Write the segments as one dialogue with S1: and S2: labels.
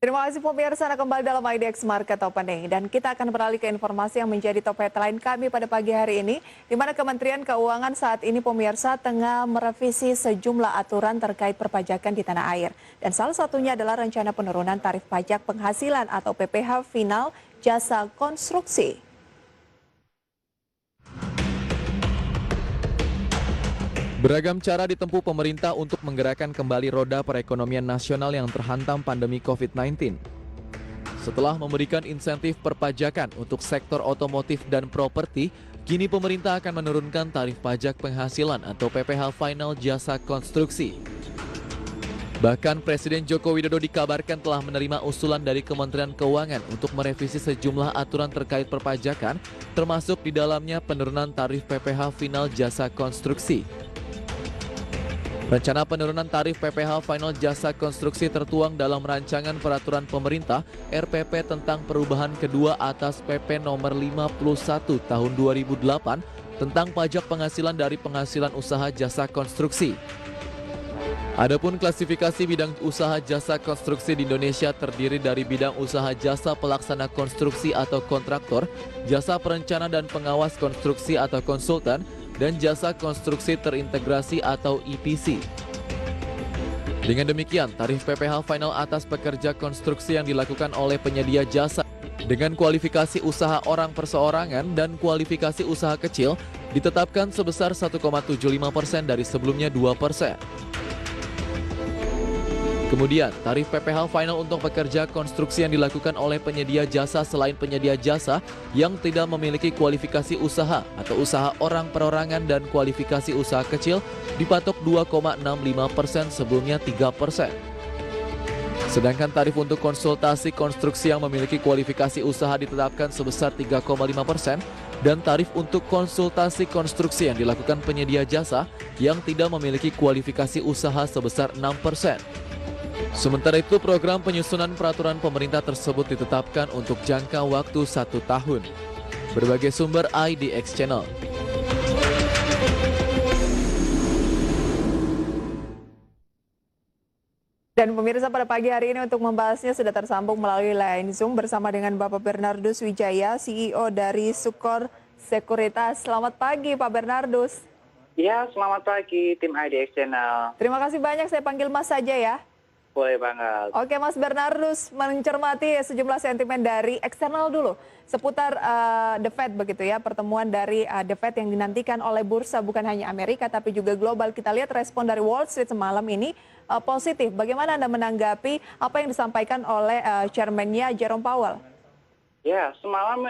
S1: Terima kasih pemirsa, Anda kembali dalam IDX Market Opening dan kita akan beralih ke informasi yang menjadi top headline kami pada pagi hari ini, di mana Kementerian Keuangan saat ini pemirsa tengah merevisi sejumlah aturan terkait perpajakan di tanah air. Dan salah satunya adalah rencana penurunan tarif pajak penghasilan atau PPh final jasa konstruksi.
S2: Beragam cara ditempuh pemerintah untuk menggerakkan kembali roda perekonomian nasional yang terhantam pandemi COVID-19. Setelah memberikan insentif perpajakan untuk sektor otomotif dan properti, kini pemerintah akan menurunkan tarif pajak penghasilan atau PPh final jasa konstruksi. Bahkan Presiden Joko Widodo dikabarkan telah menerima usulan dari Kementerian Keuangan untuk merevisi sejumlah aturan terkait perpajakan, termasuk di dalamnya penurunan tarif PPh final jasa konstruksi. Rencana penurunan tarif PPh final jasa konstruksi tertuang dalam rancangan peraturan pemerintah RPP tentang perubahan kedua atas PP nomor 51 tahun 2008 tentang pajak penghasilan dari penghasilan usaha jasa konstruksi. Adapun klasifikasi bidang usaha jasa konstruksi di Indonesia terdiri dari bidang usaha jasa pelaksana konstruksi atau kontraktor, jasa perencana dan pengawas konstruksi atau konsultan, dan jasa konstruksi terintegrasi atau EPC. Dengan demikian, tarif PPh final atas pekerja konstruksi yang dilakukan oleh penyedia jasa dengan kualifikasi usaha orang perseorangan dan kualifikasi usaha kecil ditetapkan sebesar 1,75% dari sebelumnya 2%. Kemudian, tarif PPh final untuk pekerja konstruksi yang dilakukan oleh penyedia jasa selain penyedia jasa yang tidak memiliki kualifikasi usaha atau usaha orang perorangan dan kualifikasi usaha kecil dipatok 2,65% sebelumnya 3%. Sedangkan tarif untuk konsultasi konstruksi yang memiliki kualifikasi usaha ditetapkan sebesar 3,5% dan tarif untuk konsultasi konstruksi yang dilakukan penyedia jasa yang tidak memiliki kualifikasi usaha sebesar 6%. Sementara itu, program penyusunan peraturan pemerintah tersebut ditetapkan untuk jangka waktu 1 tahun. Berbagai sumber IDX Channel.
S1: Dan pemirsa, pada pagi hari ini untuk membahasnya sudah tersambung melalui line Zoom bersama dengan Bapak Bernardus Wijaya, CEO dari Sukor Sekuritas. Selamat pagi Pak Bernardus.
S3: Ya, selamat pagi tim IDX Channel.
S1: Terima kasih banyak, saya panggil Mas saja ya.
S3: Boleh banget.
S1: Oke Mas Bernardus, mencermati sejumlah sentimen dari eksternal dulu seputar The Fed begitu ya, pertemuan dari The Fed yang dinantikan oleh bursa bukan hanya Amerika tapi juga global. Kita lihat respon dari Wall Street semalam ini positif. Bagaimana Anda menanggapi apa yang disampaikan oleh chairman-nya Jerome Powell?
S3: Ya, semalam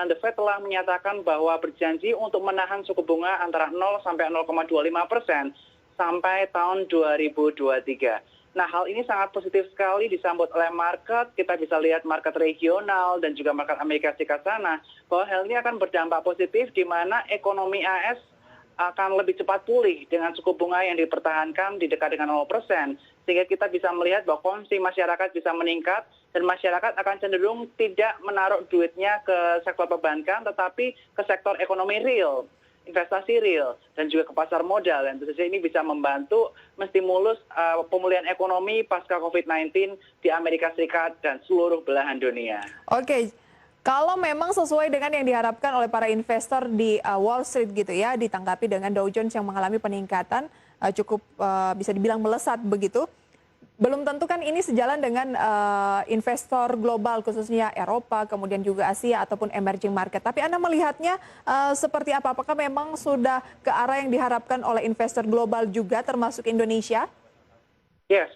S3: The Fed telah menyatakan bahwa berjanji untuk menahan suku bunga antara 0 sampai 0,25% sampai tahun 2023. Nah, hal ini sangat positif sekali disambut oleh market. Kita bisa lihat market regional dan juga market Amerika Serikat sana, bahwa hal ini akan berdampak positif di mana ekonomi AS akan lebih cepat pulih dengan suku bunga yang dipertahankan di dekat dengan 0%. Sehingga kita bisa melihat bahwa konsumsi masyarakat bisa meningkat dan masyarakat akan cenderung tidak menaruh duitnya ke sektor perbankan tetapi ke sektor ekonomi real, investasi real, dan juga ke pasar modal. Dan tentu saja ini bisa membantu menstimulus pemulihan ekonomi pasca COVID-19 di Amerika Serikat dan seluruh belahan dunia.
S1: Oke, kalau memang sesuai dengan yang diharapkan oleh para investor di Wall Street gitu ya, ditanggapi dengan Dow Jones yang mengalami peningkatan cukup bisa dibilang melesat begitu, belum tentu kan ini sejalan dengan investor global khususnya Eropa, kemudian juga Asia ataupun emerging market. Tapi Anda melihatnya seperti apa? Apakah memang sudah ke arah yang diharapkan oleh investor global juga termasuk Indonesia?
S3: Yes,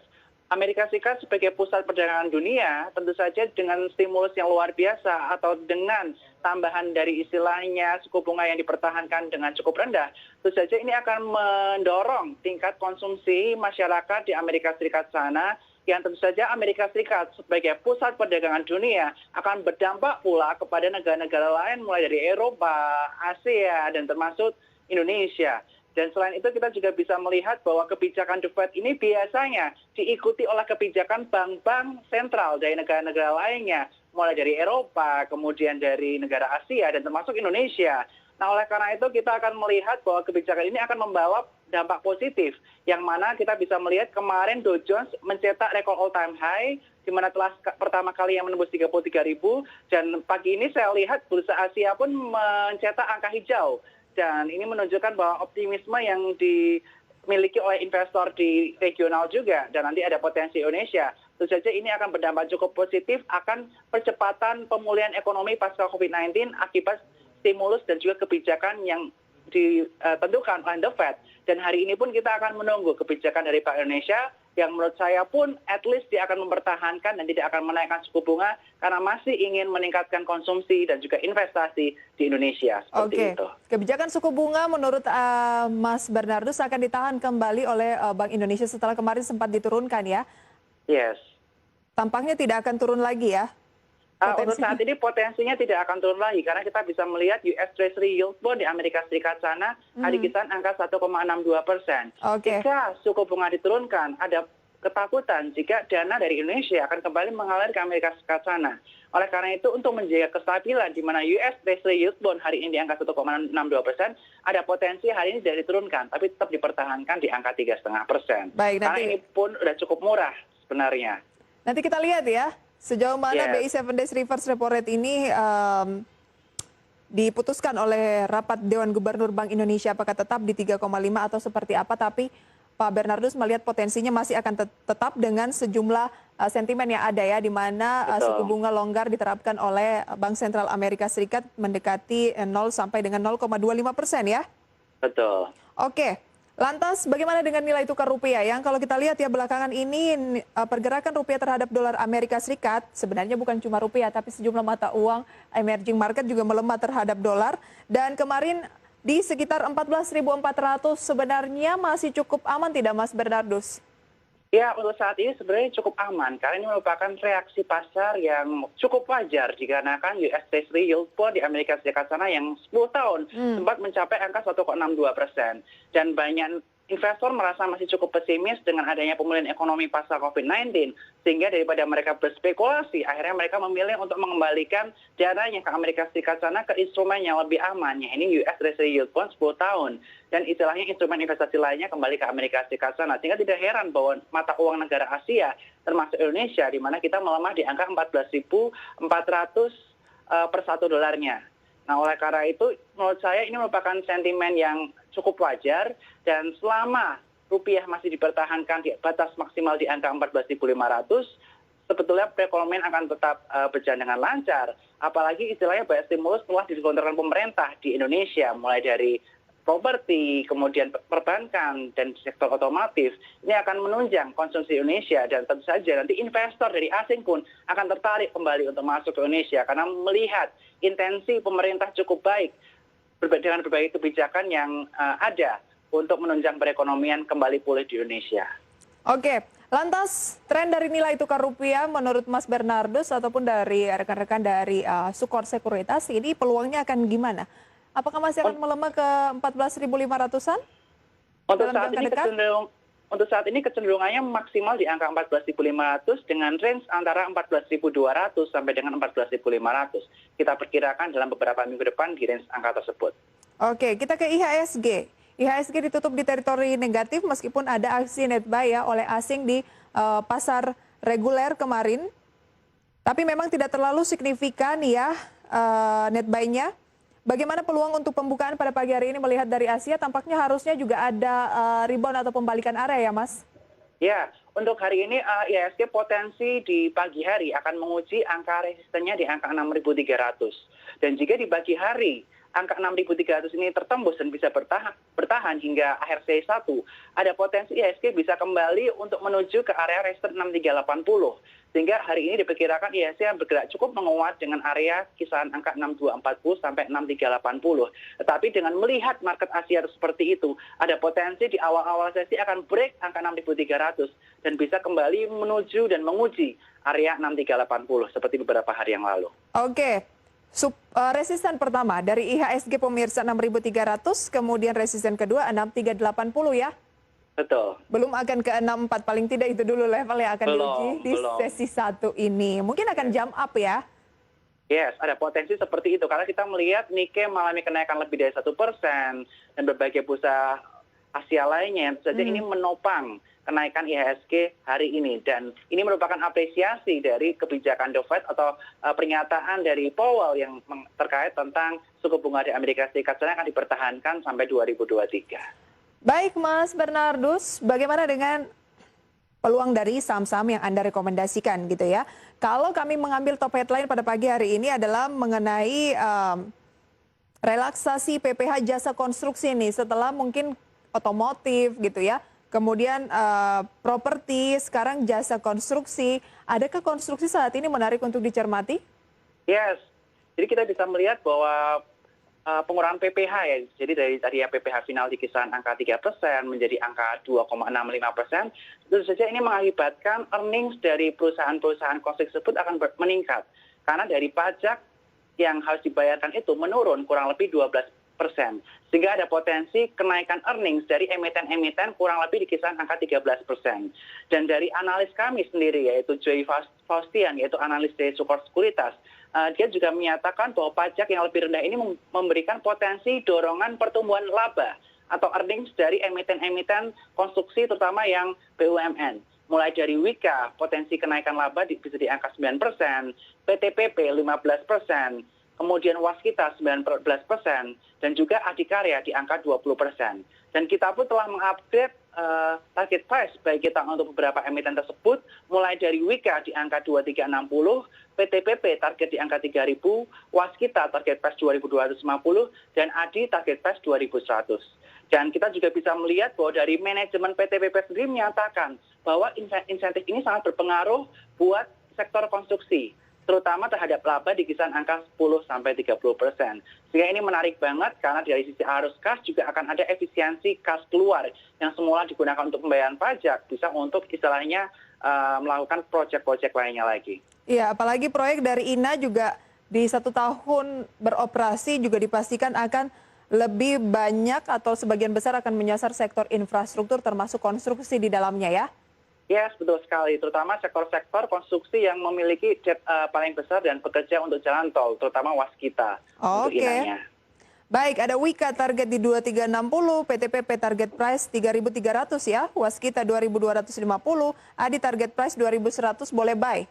S3: Amerika Serikat sebagai pusat perdagangan dunia tentu saja dengan stimulus yang luar biasa atau dengan tambahan dari istilahnya suku bunga yang dipertahankan dengan cukup rendah, tentu saja ini akan mendorong tingkat konsumsi masyarakat di Amerika Serikat sana, yang tentu saja Amerika Serikat sebagai pusat perdagangan dunia akan berdampak pula kepada negara-negara lain mulai dari Eropa, Asia, dan termasuk Indonesia. Dan selain itu kita juga bisa melihat bahwa kebijakan The Fed ini biasanya diikuti oleh kebijakan bank-bank sentral dari negara-negara lainnya, mulai dari Eropa, kemudian dari negara Asia, dan termasuk Indonesia. Nah, oleh karena itu kita akan melihat bahwa kebijakan ini akan membawa dampak positif, yang mana kita bisa melihat kemarin Dow Jones mencetak rekor all-time high, di mana telah pertama kali yang menembus 33.000, dan pagi ini saya lihat bursa Asia pun mencetak angka hijau, dan ini menunjukkan bahwa optimisme yang dimiliki oleh investor di regional juga, dan nanti ada potensi Indonesia. Tentu saja ini akan berdampak cukup positif akan percepatan pemulihan ekonomi pasca COVID-19 akibat stimulus dan juga kebijakan yang ditentukan oleh The Fed. Dan hari ini pun kita akan menunggu kebijakan dari Bank Indonesia yang menurut saya pun at least dia akan mempertahankan dan tidak akan menaikkan suku bunga karena masih ingin meningkatkan konsumsi dan juga investasi di Indonesia. Seperti itu.
S1: Kebijakan suku bunga menurut Mas Bernardus akan ditahan kembali oleh Bank Indonesia setelah kemarin sempat diturunkan ya?
S3: Yes.
S1: Tampaknya tidak akan turun lagi ya?
S3: Untuk saat ini potensinya tidak akan turun lagi karena kita bisa melihat US Treasury Yield Bond di Amerika Serikat sana ada kisaran angka 1,62%. Jika suku bunga diturunkan, ada ketakutan jika dana dari Indonesia akan kembali mengalir ke Amerika Serikat sana. Oleh karena itu, untuk menjaga kestabilan di mana US Treasury Yield Bond hari ini di angka 1,62%, ada potensi hari ini tidak diturunkan, tapi tetap dipertahankan di angka 3,5%. Karena ini pun sudah cukup murah sebenarnya.
S1: Nanti kita lihat ya. Sejauh mana BI 7 Days Reverse Repo Rate ini diputuskan oleh rapat Dewan Gubernur Bank Indonesia, apakah tetap di 3,5 atau seperti apa, tapi Pak Bernardus melihat potensinya masih akan tetap dengan sejumlah sentimen yang ada ya, di mana suku bunga longgar diterapkan oleh Bank Sentral Amerika Serikat mendekati 0 sampai dengan 0,25% ya?
S3: Betul.
S1: Oke. Lantas bagaimana dengan nilai tukar rupiah yang kalau kita lihat ya belakangan ini pergerakan rupiah terhadap dolar Amerika Serikat sebenarnya bukan cuma rupiah tapi sejumlah mata uang emerging market juga melemah terhadap dolar dan kemarin di sekitar 14.400 sebenarnya masih cukup aman tidak Mas Bernardus?
S3: Ya, untuk saat ini sebenarnya cukup aman karena ini merupakan reaksi pasar yang cukup wajar dikarenakan US Treasury Yield Bond di Amerika Serikat sana yang 10 tahun sempat mencapai angka 1,62%. Dan banyak investor merasa masih cukup pesimis dengan adanya pemulihan ekonomi pasca COVID-19 sehingga daripada mereka berspekulasi akhirnya mereka memilih untuk mengembalikan dananya ke Amerika Serikat sana ke instrumen yang lebih aman, ini US Treasury Yield Bond 10 tahun dan istilahnya instrumen investasi lainnya kembali ke Amerika Serikat sana. Sehingga tidak heran bahwa mata uang negara Asia termasuk Indonesia di mana kita melemah di angka 14.400 per satu dolarnya. Nah, oleh karena itu, menurut saya ini merupakan sentimen yang cukup wajar dan selama rupiah masih dipertahankan di batas maksimal di angka 14.500, sebetulnya perekonomian akan tetap berjalan dengan lancar. Apalagi istilahnya banyak stimulus telah digelontorkan pemerintah di Indonesia, mulai dari properti, kemudian perbankan, dan sektor otomotif. Ini akan menunjang konsumsi Indonesia dan tentu saja nanti investor dari asing pun akan tertarik kembali untuk masuk ke Indonesia karena melihat intensi pemerintah cukup baik dengan berbagai kebijakan yang ada untuk menunjang perekonomian kembali pulih di Indonesia.
S1: Oke, lantas tren dari nilai tukar rupiah menurut Mas Bernardus ataupun dari rekan-rekan dari Sukor Sekuritas ini peluangnya akan gimana? Apakah masih akan melemah ke 14.500-an?
S3: Untuk saat ini kecenderungannya maksimal di angka 14.500 dengan range antara 14.200 sampai dengan 14.500. Kita perkirakan dalam beberapa minggu depan di range angka tersebut.
S1: Oke, kita ke IHSG. IHSG ditutup di teritori negatif meskipun ada aksi net buy ya oleh asing di pasar reguler kemarin. Tapi memang tidak terlalu signifikan ya net buy-nya. Bagaimana peluang untuk pembukaan pada pagi hari ini melihat dari Asia? Tampaknya harusnya juga ada rebound atau pembalikan area ya, Mas?
S3: Ya, untuk hari ini IHSG potensi di pagi hari akan menguji angka resistennya di angka 6.300. Dan jika di pagi hari angka 6.300 ini tertembus dan bisa bertahan hingga akhir sesi 1, ada potensi IHSG bisa kembali untuk menuju ke area resisten 6.380. Sehingga hari ini diperkirakan IHSG bergerak cukup menguat dengan area kisaran angka 6.240 sampai 6.380. Tetapi dengan melihat market Asia seperti itu, ada potensi di awal-awal sesi akan break angka 6.300 dan bisa kembali menuju dan menguji area 6.380 seperti beberapa hari yang lalu.
S1: Oke. Resisten pertama dari IHSG pemirsa 6.300, kemudian resisten kedua 6.380 ya?
S3: Betul.
S1: Belum akan ke 64, paling tidak itu dulu level yang akan diuji di sesi 1 ini. Mungkin akan jump up ya?
S3: Yes, ada potensi seperti itu karena kita melihat Nikkei mengalami kenaikan lebih dari 1% dan berbagai bursa Asia lainnya saja ini menopang kenaikan IHSG hari ini dan ini merupakan apresiasi dari kebijakan The Fed atau pernyataan dari Powell yang terkait tentang suku bunga di Amerika Serikat yang akan dipertahankan sampai 2023.
S1: Baik Mas Bernardus, bagaimana dengan peluang dari saham-saham yang Anda rekomendasikan gitu ya? Kalau kami mengambil top headline pada pagi hari ini adalah mengenai relaksasi PPh jasa konstruksi nih setelah mungkin otomotif gitu ya. Kemudian properti, sekarang jasa konstruksi. Adakah konstruksi saat ini menarik untuk dicermati?
S3: Yes, jadi kita bisa melihat bahwa pengurangan PPh ya, jadi dari tadi ya PPh final di kisaran angka 3% menjadi angka 2,65%, tentu saja ini mengakibatkan earnings dari perusahaan-perusahaan konstruksi tersebut akan meningkat. Karena dari pajak yang harus dibayarkan itu menurun kurang lebih 12%. Sehingga ada potensi kenaikan earnings dari emiten-emiten kurang lebih di kisaran angka 13%. Dan dari analis kami sendiri yaitu Joy Faustian, yaitu analis dari Support Sekuritas, dia juga menyatakan bahwa pajak yang lebih rendah ini memberikan potensi dorongan pertumbuhan laba atau earnings dari emiten-emiten konstruksi terutama yang BUMN. Mulai dari Wika, potensi kenaikan laba bisa di angka 9%, PTPP 15%, kemudian Waskita 19%, dan juga Adikarya di angka 20%. Dan kita pun telah mengupdate target price baik kita untuk beberapa emiten tersebut, mulai dari Wika di angka 2360, PTPP target di angka 3000, Waskita target price 2250, dan Adi target price 2100. Dan kita juga bisa melihat bahwa dari manajemen PTPP sendiri menyatakan bahwa insentif ini sangat berpengaruh buat sektor konstruksi, terutama terhadap laba di kisaran angka 10-30%. Sehingga ini menarik banget karena dari sisi arus kas juga akan ada efisiensi kas keluar yang semula digunakan untuk pembayaran pajak bisa untuk istilahnya melakukan proyek-proyek lainnya lagi.
S1: Iya, apalagi proyek dari INA juga di 1 tahun beroperasi juga dipastikan akan lebih banyak atau sebagian besar akan menyasar sektor infrastruktur termasuk konstruksi di dalamnya ya?
S3: Yes, betul sekali. Terutama sektor-sektor konstruksi yang memiliki debt paling besar dan bekerja untuk jalan tol, terutama Waskita untuk inanya.
S1: Baik, ada Wika target di 2360, PTPP target price 3.300 ya, Waskita 2.250, Adi target price 2.100, boleh buy?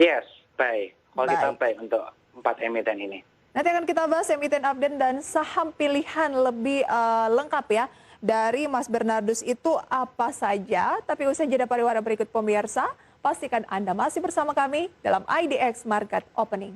S3: Yes, buy. Kalau kita buy untuk 4 emiten ini.
S1: Nanti akan kita bahas emiten update dan saham pilihan lebih lengkap ya. Dari Mas Bernardus itu apa saja, tapi usai jeda pariwara berikut pemirsa, pastikan Anda masih bersama kami dalam IDX Market Opening.